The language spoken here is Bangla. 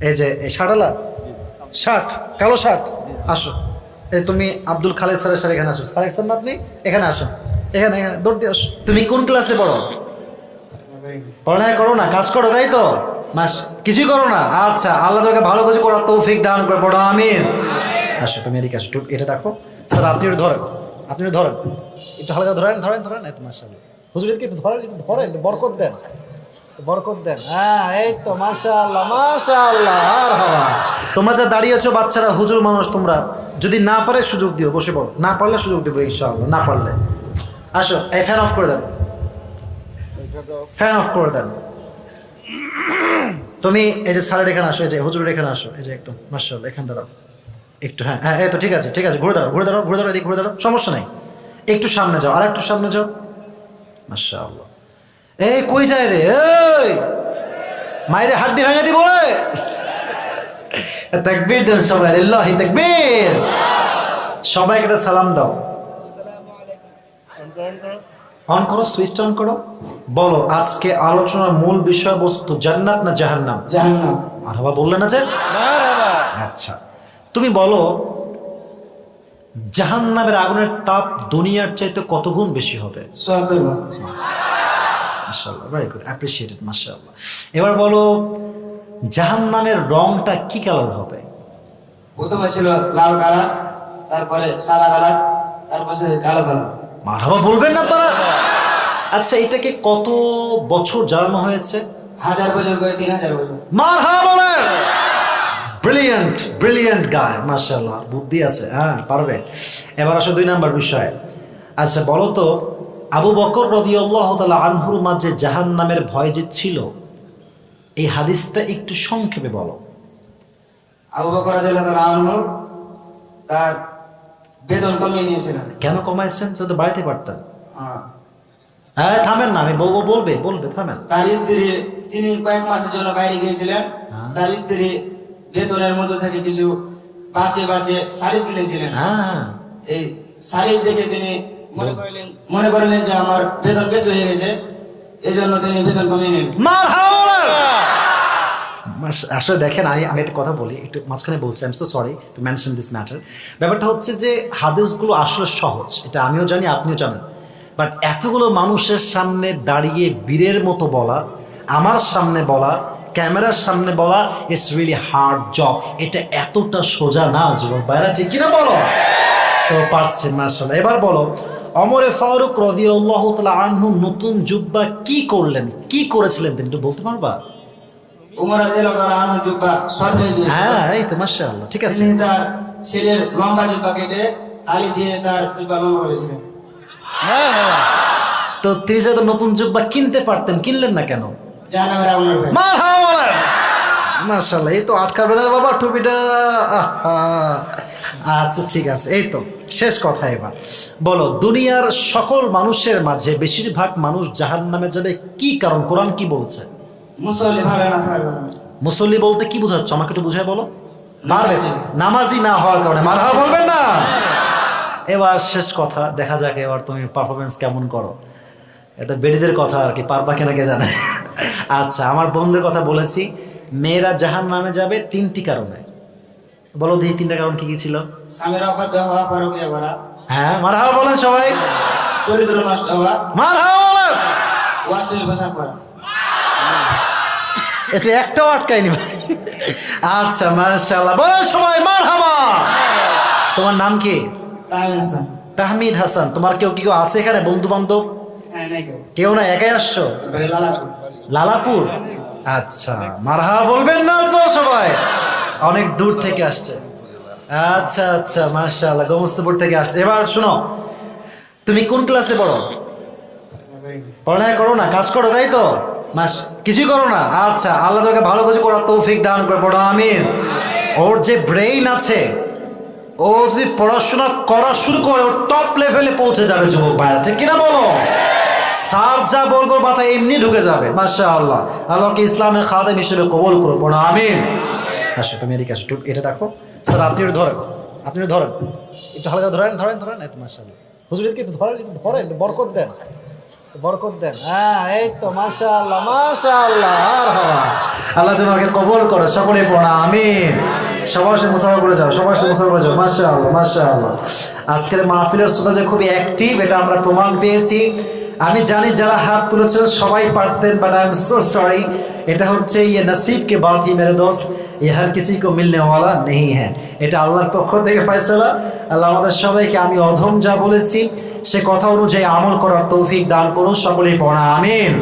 এই যে এই শার্টওয়ালা শার্ট, কালো শার্ট, আসো। এই তুমি আব্দুল খালেদ স্যারের স্যার এখানে আসো। স্যার না আপনি এখানে আসো, এখানে এখানে দৌড় দিয়ে আসো। তুমি কোন ক্লাসে পড়ো? পড়ালেখা করো না, কাজ করো, তাই তো? মাস কিছুই করো না? আচ্ছা, আল্লাহ তোকে ভালো কিছু করার তৌফিক দান করে, পড়ো আমিন। আসো তুমি এদিকে আসো, এটা রাখো। স্যার আপনি একটু ধরেন, আপনি একটু ধরেন, একটু হালকা ধরেন ধরেন ধরেন। এই তো মাশাআল্লাহ, হুজুর এদিকে একটু ধরেন, একটু ধরেন, বরকত দেন, বরকত দেন। হ্যাঁ এই তো মাশাআল্লাহ মাশাআল্লাহ। আর হওয়া তোমরা যা দাঁড়িয়েছো বাচ্চারা, হুজুর মানুষ, তোমরা যদি না পারে সুযোগ দিও, বসে পড়ো, না পারলে সুযোগ দেবো ইনশাআল্লাহ, না পারলে আসো। এই ফ্যান অফ করে দেন, ফ্যান অফ করে দেন। তুমি এই যে স্যারের এখানে আসো, এই যে হুজুরের এখানে আসো, এই যে একদম মাশাআল্লাহ এখানে দাঁড়াও একটু। হ্যাঁ হ্যাঁ এই তো ঠিক আছে ঠিক আছে, ঘুরে দাঁড়াও ঘুরে দাঁড়াও ঘুরে দাঁড়াও, এদিকে ঘুরে দাঁড়াও, সমস্যা নাই। একটু সামনে যাও, আর একটু সামনে যাও, মাশাআল্লাহ। এই কই যায় রে, এই মায়ের হাড্ডি ভেঙে দিব রে। তাকবীর দেন সবাই, লিল্লাহি তাকবীর। সবাইকে একটা সালাম দাও। অন করো, সুইচটা অন করো। বলো আজকে আলোচনার মূল বিষয়বস্তু জান্নাত না জাহান্নাম? জাহান্নাম। মারহাবা বললে না যে? আচ্ছা, তুমি বলো জাহান্নামের আগুনের তাপ দুনিয়ার চাইতে কত গুণ বেশি হবে? ৭০ ভাগ। মাশাআল্লাহ, ভেরি গুড, অ্যাপ্রিশিয়েটেড, মাশাআল্লাহ। এবার বলো জাহান্নামের রংটা কি কালার হবে? প্রথমে ছিল লাল কালার, তারপরে সাদা কালার, তারপরে কালো কালার। মারহাবা বলবেন না আপনারা? আচ্ছা, এটাকে কত বছর জ্বালানো হয়েছে? ১০০০ বছর করে ৩০০০ বছর। মারহাবা বলেন। ব্রিলিয়ান্ট ব্রিলিয়ান্ট গায়, মাশাআল্লাহ, বুদ্ধি আছে, হ্যাঁ পারবে। এবার আসো ২ নাম্বার বিষয়। আচ্ছা বলো তো, আবু বকর রাদিয়াল্লাহু তাআলা আনহুর মাঝে জাহান্নামের ভয় যে ছিল, এই হাদিসটা একটু সংক্ষেপে বলো। আবু বকর রাদিয়াল্লাহু আনহু তার বেতন কমিয়ে নিয়েছিলেন। কেন কমাইছেন? সে তো বাড়িতে পারতেন। হ্যাঁ। হ্যাঁ থামেন না, আমি বলবো, বলবে থামেন। তার স্ত্রী, তিনি কয়েক মাসের জন্য বাইরে গিয়েছিলেন। তার স্ত্রী বেতনের মধ্যে থেকে কিছু বাঁচে বাঁচে শাড়ি কিনেছিলেন। হ্যাঁ, এই শাড়ি দেখে তিনি মনে করলেন যে আমার বেতন বেশি হয়ে গেছে, এই জন্য তিনি বেতন কমিয়ে নিলেন। আসলে দেখেন, আমি একটা কথা বলি, একটু মাঝখানে বলছি, I am so sorry to mention this matter. ব্যাপারটা হচ্ছে যে হাদিসগুলো আসলে সহজ, এটা আমিও জানি আপনিও জানেন, বাট এতগুলো মানুষের সামনে দাঁড়িয়ে বীরের মতো বলা, আমার সামনে বলা, ক্যামেরার সামনে বলা, ইটস রিয়েলি হার্ড জব। এটা এতটা সোজা না যুবক ভাইরা, ঠিক কিনা বলো? তো পারছেন মাশাআল্লাহ। এবার বলো, ওমর ফারুক রাদিয়াল্লাহু তাআলা আনহু নতুন জুব্বা কি করলেন, কি করেছিলেন তিনি একটু বলতে পারবা? উমর রাদিয়াল্লাহু আনহু জুব্বা শর্ট হয়ে গিয়েছিল। হ্যাঁ এই তো মাশাআল্লাহ, ঠিক আছে। তিনি তার ছেলের লম্বা জুব্বা কেটে তালি দিয়ে তার জুব্বা লম্বা করেছিলেন। তো তিনি তো নতুন জুব্বা কিনতে পারতেন, কিনলেন না কেন? জাহান্নামের আগুনের ভয়ে। মাশাআল্লাহ, এই তো আটকাবে না বাবা টুপিটা। আচ্ছা ঠিক আছে, এই তো শেষ কথা। এবার বলো, দুনিয়ার সকল মানুষের মাঝে বেশিরভাগ মানুষ জাহান্নামে যাবে কি কারণ? কোরআন কি বলছে? মুসল্লি ভালো না থাকার কারণে। মুসল্লি বলতে কি বোঝাচ্ছ আমাকে একটু বুঝায় বলো। নামাজি না হওয়ার কারণে। মারহাবা বলবেন না? এবার শেষ কথা, দেখা যাক এবার তুমি পারফরমেন্স কেমন করো। এটা বেডিদের কথা আর কি, পারবা কিনা কে জানে। আচ্ছা, আমার বন্ধুদের কথা বলেছি, মেয়েরা জাহান্নামে যাবে ৩টি কারণে। বলো দেখি ৩টা কারণ কি কি ছিল? স্বামীর অবাধ্য হওয়া, পরকীয়া করা। হ্যাঁ মারহাবা বলেন সবাই। চরিত্র নষ্ট হওয়া। মারহাবা বলেন। অশ্লীল পোশাক পরা। এতে একটাও আটকায়নি ভাই। আচ্ছা মাশাআল্লাহ, বলেন সবাই মারহাবা। তোমার নাম কি? তাহমিদ হাসান। তাহমিদ হাসান। তোমার কেউ কি কেউ আছে এখানে, বন্ধু বান্ধব? হ্যাঁ, নাই কেউ। কেউ না, একাই আসছো? এবারে লালাপুর। লালাপুর। আচ্ছা, মারহাবা বলবেন না তো সবাই? অনেক দূর থেকে আসছে। আচ্ছা আচ্ছা মাশাআল্লাহ, গোমস্তাপুর থেকে আসছে। এবার শোনো, তুমি কোন ক্লাসে পড়ো? পড়ালেখা করো না, কাজ করো, তাই তো? কিছুই করো না? আচ্ছা, আল্লাহ তোকে ভালো কিছু করার তৌফিক দান করে, পড়ো আমিন। ওর যে ব্রেইন আছে, ও যদি পড়াশোনা করা শুরু করে, ও টপ লেভেলে পৌঁছে যাবে যুবক ভাইরা, ঠিক কিনা বলো? স্যার যা বলবো মাথায় এমনি ঢুকে যাবে। মাশাআল্লাহ, আল্লাহকে ইসলামের খাদেম হিসেবে কবুল করো, পড়ো আমিন। আসো তুমি এদিকে আসো, এটা রাখো। স্যার আপনি একটু ধরেন, আপনি একটু ধরেন, একটু হালকা ধরেন ধরেন ধরেন। এই তো মাশাআল্লাহ, হুজুর এদিকে একটু ধরেন, একটু ধরেন, বরকত দেন, বরকত দেন। হ্যাঁ, এই তো মাশাআল্লাহ মাশাআল্লাহ। আর হওয়া আল্লাহ যেন আমাকে কবুল করে, সকলে পড়া আমিন। সবার সাথে মুসাফা করে যাও, সবার সাথে মুসাফা করে যাও। মাশাআল্লাহ মাশাআল্লাহ। আজকের মাহফিলের শ্রোতা যে খুবই অ্যাক্টিভ, এটা আমরা প্রমাণ পেয়েছি। আমি জানি যারা হাত তুলেছেন সবাই পারতেন, but I am so sorry. এটা হচ্ছে ये नसीब के बात ही मेरे दोस्त, ये हर किसी को मिलने वाला नहीं है। এটা আল্লাহর পক্ষ থেকে ফয়সালা। আল্লাহ আমাদের সবাইকে আমি অধম যা বলেছি সে কথা অনুযায়ী আমল করার তৌফিক দান করুন, সকলেই পড়া আমিন।